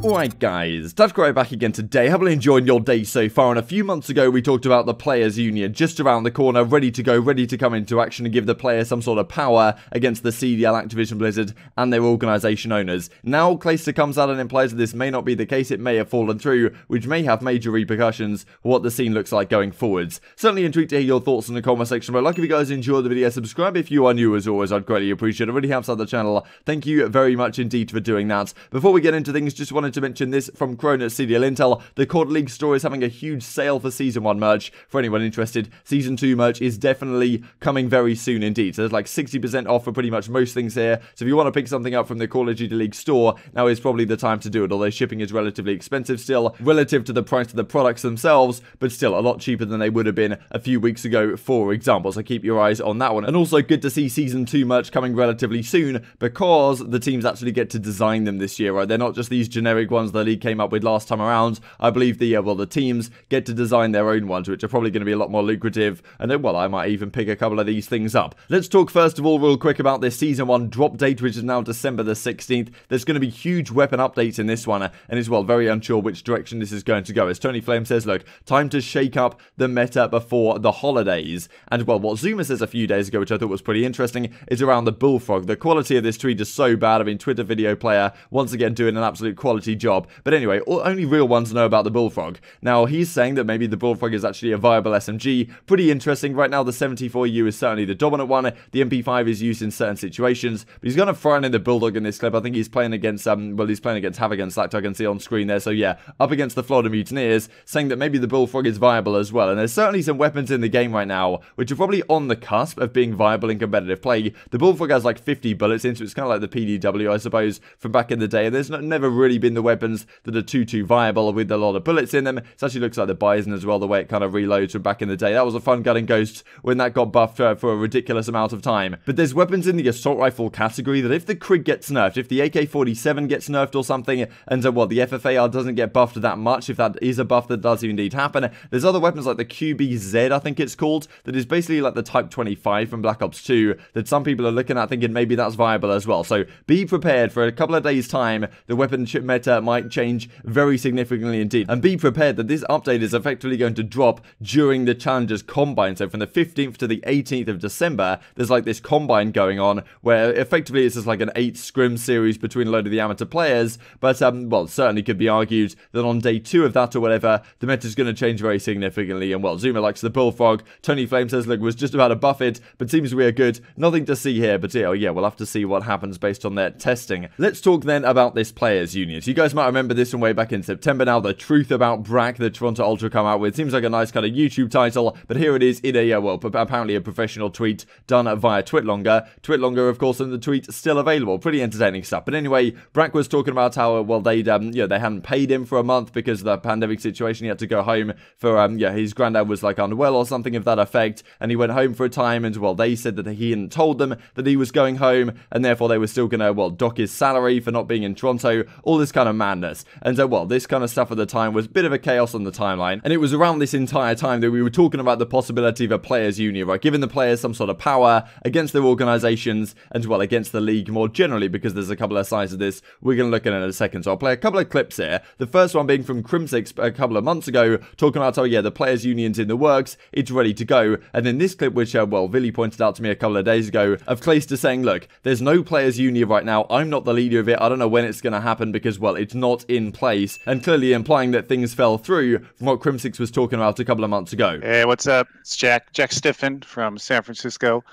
Alright guys, TacticalRab back again today. Have you enjoyed your day so far? And a few months ago we talked about the Players Union just around the corner, ready to go, ready to come into action and give the players some sort of power against the CDL, Activision Blizzard and their organisation owners. Now Clayster comes out and implies that this may not be the case, it may have fallen through, which may have major repercussions for what the scene looks like going forwards. Certainly intrigued to hear your thoughts in the comment section below. Like if you guys enjoyed the video, subscribe if you are new as always, I'd greatly appreciate it. It really helps out the channel. Thank you very much indeed for doing that. Before we get into things, just wanted to mention this from Cronus CDL Intel. The COD League store is having a huge sale for Season 1 merch. For anyone interested, Season 2 merch is definitely coming very soon indeed. So there's like 60% off for pretty much most things here. So if you want to pick something up from the Call of Duty League store, now is probably the time to do it. Although shipping is relatively expensive still, relative to the price of the products themselves, but still a lot cheaper than they would have been a few weeks ago, for example. So keep your eyes on that one. And also good to see Season 2 merch coming relatively soon, because the teams actually get to design them this year, right? They're not just these generic ones the league came up with last time around. I believe the teams get to design their own ones, which are probably going to be a lot more lucrative, and then, well, I might even pick a couple of these things up. Let's talk first of all real quick about this Season 1 drop date, which is now December the 16th. There's going to be huge weapon updates in this one, and is, well, very unsure which direction this is going to go. As Tony Flame says, look, time to shake up the meta before the holidays. And, well, what Zuma says a few days ago, which I thought was pretty interesting, is around the Bullfrog. The quality of this tweet is so bad. I mean, Twitter video player, once again, doing an absolute quality job. But anyway, only real ones know about the Bullfrog. Now, he's saying that maybe the Bullfrog is actually a viable SMG. Pretty interesting. Right now, the 74U is certainly the dominant one. The MP5 is used in certain situations, but he's going to throw in the Bulldog in this clip. I think he's playing against, he's playing against Havoc and Slacked, I can see on screen there. So yeah, up against the Florida Mutineers, saying that maybe the Bullfrog is viable as well. And there's certainly some weapons in the game right now, which are probably on the cusp of being viable in competitive play. The Bullfrog has like 50 bullets in, so it's kind of like the PDW, I suppose, from back in the day. And there's never really been the weapons that are too viable with a lot of bullets in them. It actually looks like the Bison as well, the way it kind of reloads from back in the day. That was a fun gun in Ghosts when that got buffed for a ridiculous amount of time. But there's weapons in the assault rifle category that if the Krig gets nerfed, if the AK-47 gets nerfed or something, and the FFAR doesn't get buffed that much, if that is a buff that does indeed happen, there's other weapons like the QBZ, I think it's called, that is basically like the Type 25 from Black Ops 2, that some people are looking at thinking maybe that's viable as well. So be prepared for a couple of days' time. The weapon chip meta might change very significantly indeed. And be prepared that this update is effectively going to drop during the Challengers Combine. So from the 15th to the 18th of December, there's like this Combine going on, where effectively it's just like an 8 scrim series between a load of the amateur players. But, well, certainly could be argued that on day 2 of that or whatever, the meta is going to change very significantly. And, well, Zuma likes the Bullfrog. Tony Flame says, look, was just about to buff it, but seems we are good. Nothing to see here, but yeah, we'll have to see what happens based on their testing. Let's talk then about this Players Union. So you guys might remember this from way back in September now, the truth about Brack, the Toronto Ultra come out with. Seems like a nice kind of YouTube title, but here it is in a, well, apparently a professional tweet done via Twitlonger. Twitlonger, of course, and the tweet still available. Pretty entertaining stuff. But anyway, Brack was talking about how, well, they hadn't paid him for a month because of the pandemic situation. He had to go home for, his granddad was like unwell or something of that effect, and he went home for a time, and, well, they said that he hadn't told them that he was going home, and therefore they were still gonna, well, dock his salary for not being in Toronto, all this kind of madness. And so, well, this kind of stuff at the time was a bit of a chaos on the timeline, and it was around this entire time that we were talking about the possibility of a players union, right? Giving the players some sort of power against their organizations, and, well, against the league more generally, because there's a couple of sides of this we're going to look at in a second. So I'll play a couple of clips here. The first one being from Crimsix a couple of months ago, talking about, oh yeah, the players union's in the works, it's ready to go. And then this clip, which, well, Ville pointed out to me a couple of days ago, of Clayster saying, look, there's no players union right now, I'm not the leader of it, I don't know when it's going to happen because, well, it's not in place, and clearly implying that things fell through from what Crimsix was talking about a couple of months ago. Hey, what's up? It's Jack Stiffen from San Francisco.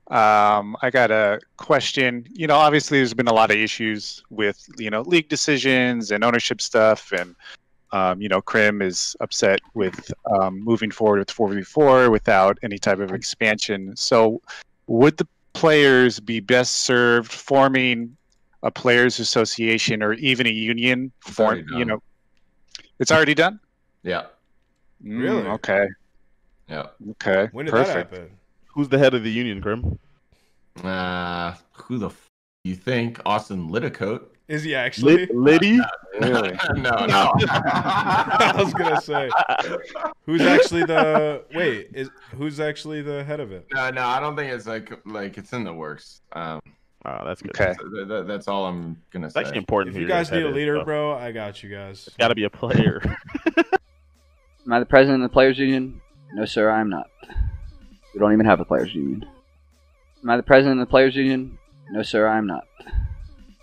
I got a question. You know, obviously there's been a lot of issues with, league decisions and ownership stuff, and Crim is upset with moving forward with 4v4 without any type of expansion. So would the players be best served forming a players association or even a union? It's already done? Yeah. Really? Okay. Yeah. Okay. When did Perfect. that happen? Who's the head of the union, Grim? Who the f you think? Austin Litticoat. Is he actually? Liddy? Really? No. I was gonna say, who's actually the who's actually the head of it? No, I don't think it's like it's in the works. Oh, that's good. Okay. That's all I'm gonna It's say. actually important. If who you your guys need a head is, leader, though. bro, I got you guys. It's got to be a player. Am I the president of the Players Union? No, sir, I am not. We don't even have a Players Union. Am I the president of the Players Union? No, sir, I am not.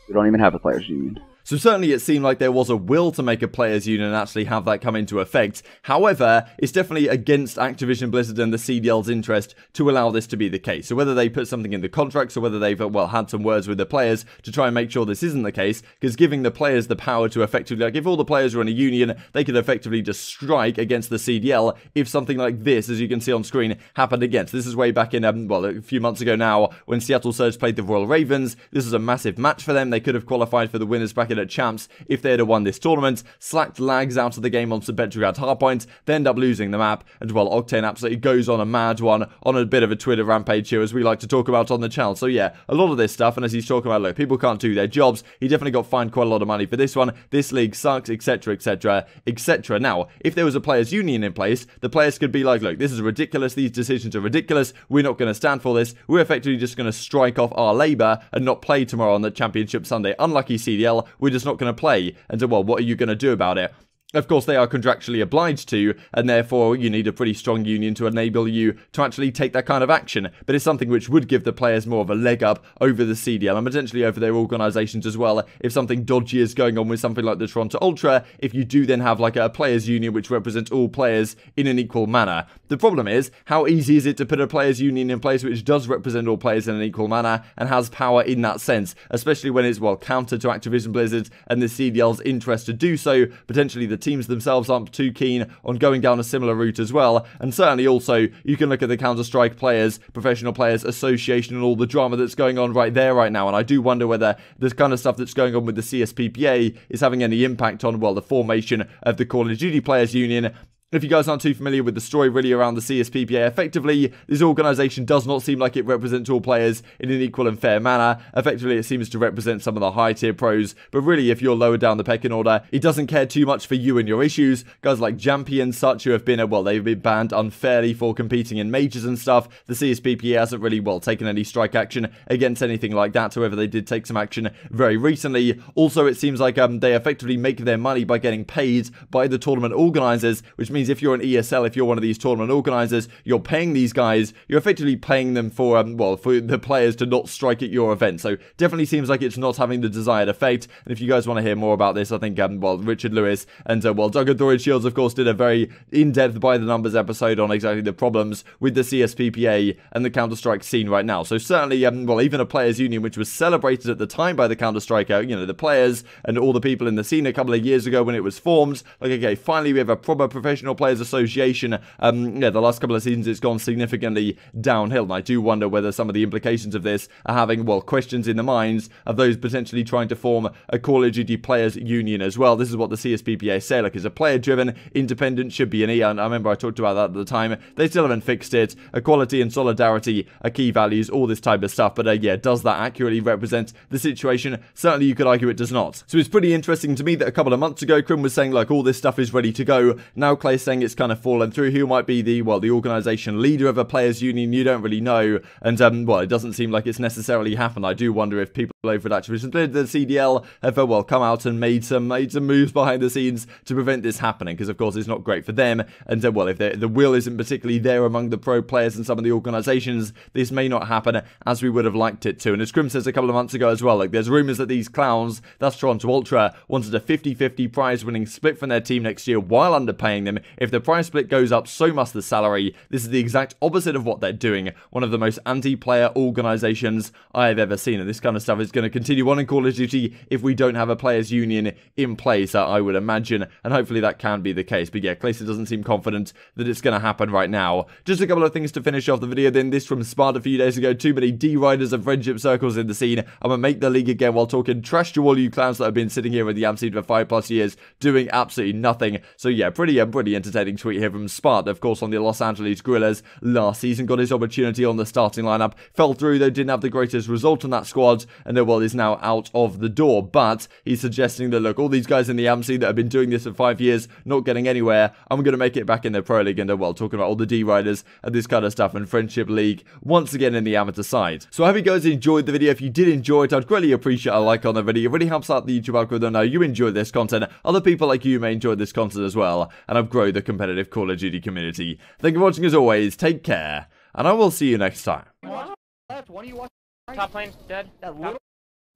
We don't even have a Players Union. So certainly it seemed like there was a will to make a players union and actually have that come into effect. However, it's definitely against Activision Blizzard and the CDL's interest to allow this to be the case. So whether they put something in the contracts or whether they've, well, had some words with the players to try and make sure this isn't the case, because giving the players the power to effectively, like if all the players were in a union, they could effectively just strike against the CDL if something like this, as you can see on screen, happened against. This is way back in, well, a few months ago now, when Seattle Surge played the Royal Ravens. This was a massive match for them. They could have qualified for the winners bracket at Champs if they had won this tournament. Slacked lags out of the game on some Petrograd hardpoint. They end up losing the map, and well, Octane absolutely goes on a mad one on a bit of a Twitter rampage here, as we like to talk about on the channel. So yeah, a lot of this stuff, and as he's talking about, look, people can't do their jobs. He definitely got fined quite a lot of money for this one. This league sucks, etc, etc, etc. Now, if there was a players union in place, the players could be like, look, this is ridiculous, these decisions are ridiculous, we're not going to stand for this, we're effectively just going to strike off our labour and not play tomorrow on the Championship Sunday. Unlucky CDL, we're just not going to play. And so, well, what are you going to do about it? Of course, they are contractually obliged to, and therefore you need a pretty strong union to enable you to actually take that kind of action. But it's something which would give the players more of a leg up over the CDL and potentially over their organisations as well. If something dodgy is going on with something like the Toronto Ultra, if you do then have like a players union which represents all players in an equal manner. The problem is, how easy is it to put a players union in place which does represent all players in an equal manner and has power in that sense, especially when it's, well, counter to Activision Blizzard and the CDL's interest to do so. Potentially the teams themselves aren't too keen on going down a similar route as well, and certainly also you can look at the Counter-Strike Players, Professional Players Association and all the drama that's going on right there right now, and I do wonder whether this kind of stuff that's going on with the CSPPA is having any impact on, well, the formation of the Call of Duty Players Union. If you guys aren't too familiar with the story really around the CSPPA, effectively, this organisation does not seem like it represents all players in an equal and fair manner. Effectively, it seems to represent some of the high-tier pros, but really, if you're lower down the pecking order, it doesn't care too much for you and your issues. Guys like Jampy and such, who have been, well, they've been banned unfairly for competing in majors and stuff. The CSPPA hasn't really, well, taken any strike action against anything like that. However, they did take some action very recently. Also, it seems like they effectively make their money by getting paid by the tournament organisers, which means if you're an ESL, if you're one of these tournament organisers, you're paying these guys, you're effectively paying them for, well, for the players to not strike at your event. So definitely seems like it's not having the desired effect. And if you guys want to hear more about this, I think, well, Richard Lewis and, well, Doug and Dorian Shields, of course, did a very in-depth by the numbers episode on exactly the problems with the CSPPA and the Counter-Strike scene right now. So certainly, well, even a players union, which was celebrated at the time by the Counter-Strike, you know, the players and all the people in the scene a couple of years ago when it was formed, like, okay, finally we have a proper professional players association. Yeah, the last couple of seasons it's gone significantly downhill, and I do wonder whether some of the implications of this are having, well, questions in the minds of those potentially trying to form a Call of Duty players union as well. This is what the CSPPA say, like, is a player driven, independent, should be an E, and I remember I talked about that at the time. They still haven't fixed it. Equality and solidarity are key values, all this type of stuff, but yeah, does that accurately represent the situation? Certainly you could argue it does not. So it's pretty interesting to me that a couple of months ago Krim was saying, like, all this stuff is ready to go. Now Clay's saying it's kind of fallen through. Who might be the, well, the organisation leader of a players union? You don't really know, and well, it doesn't seem like it's necessarily happened. I do wonder if people over at Activision Blizzard, the CDL, have, well, come out and made some moves behind the scenes to prevent this happening, because of course it's not great for them, and well, if the will isn't particularly there among the pro players and some of the organisations, this may not happen as we would have liked it to. And as Krim says a couple of months ago as well, like, there's rumours that these clowns, that's Toronto Ultra, wanted a 50-50 prize winning split from their team next year while underpaying them. If the prize split goes up, so must the salary. This is the exact opposite of what they're doing. One of the most anti-player organisations I have ever seen, and this kind of stuff is going to continue on in Call of Duty if we don't have a players union in place, I would imagine, and hopefully that can be the case. But yeah, Clayster doesn't seem confident that it's going to happen right now. Just a couple of things to finish off the video then. This from Smart a few days ago. Too many D-Riders of friendship circles in the scene. I'm going to make the league again while talking trash to all you clowns that have been sitting here with the AMP scene for 5+ years doing absolutely nothing. So yeah, pretty entertaining tweet here from Spart, of course, on the Los Angeles Guerrillas last season. Got his opportunity on the starting lineup. Fell through, though, didn't have the greatest result on that squad, and well, is now out of the door. But he's suggesting that, look, all these guys in the AMC that have been doing this for 5 years, not getting anywhere, I'm going to make it back in the Pro League. And well, talking about all the D-Riders and this kind of stuff, and Friendship League once again in the amateur side. So I hope you guys enjoyed the video. If you did enjoy it, I'd greatly appreciate a like on the video. It really helps out the YouTube algorithm. Know you enjoy this content. Other people like you may enjoy this content as well, and I've grown the competitive Call of Duty community. Thank you for watching as always. Take care, and I will see you next time. Left, one of you watch right. Top lane, dead. That little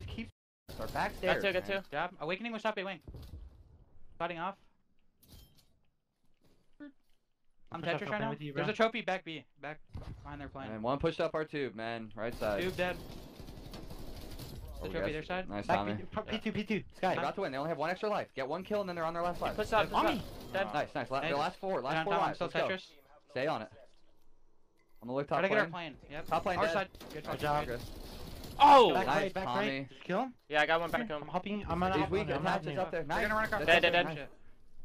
keeps our backstairs. Got two. Jab. Awakening with shot B wing. Fighting off. I'm Tetris right now. There's a trophy back B. Back behind their plane. And one pushed up our tube, man. Right side. Tube dead. The trophy their side. Nice, Tommy. P2. Sky. About to win. They only have one extra life. Get one kill and then they're on their last life. Push up. Dead. Nice. The last four lives. Still Let's go. Tetris. Stay on it. I'm gonna look top Try to get our lane. plane. Yep. Top lane Our dead. side. Good job. Oh! Back Nice, right, Tommy. Kill him? Yeah, I got one back home. I'm hopping. I'm gonna. He's weak. Attaches up there. They're gonna run across. Dead.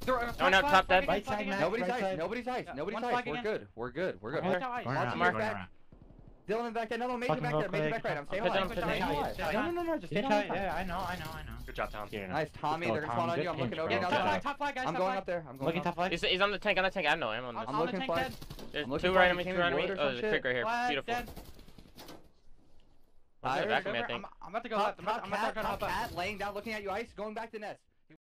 Oh no, top dead. Right side, Nobody's ice. Nobody's ice. We're good. Omar. Dylan back there. No, make it back there. Make it back right. I'm staying alive. No. Just stay alive. Yeah, I know. Good job, Tom. Nice, Tommy. They're gonna spawn on you. I'm looking over. Top flag, guys. I'm going up there. Looking top flag. He's on the tank. I have no ammo on this. I'm looking flag. There's I'm looking two for right him. on me. Can Two we right on me. ward or Oh, some there's a shit? trick right here. Beautiful. Fire. Back of me, I think. I'm about to go left. I'm about to go Top hop up. cat laying down, looking at you, ice. Going back to nest.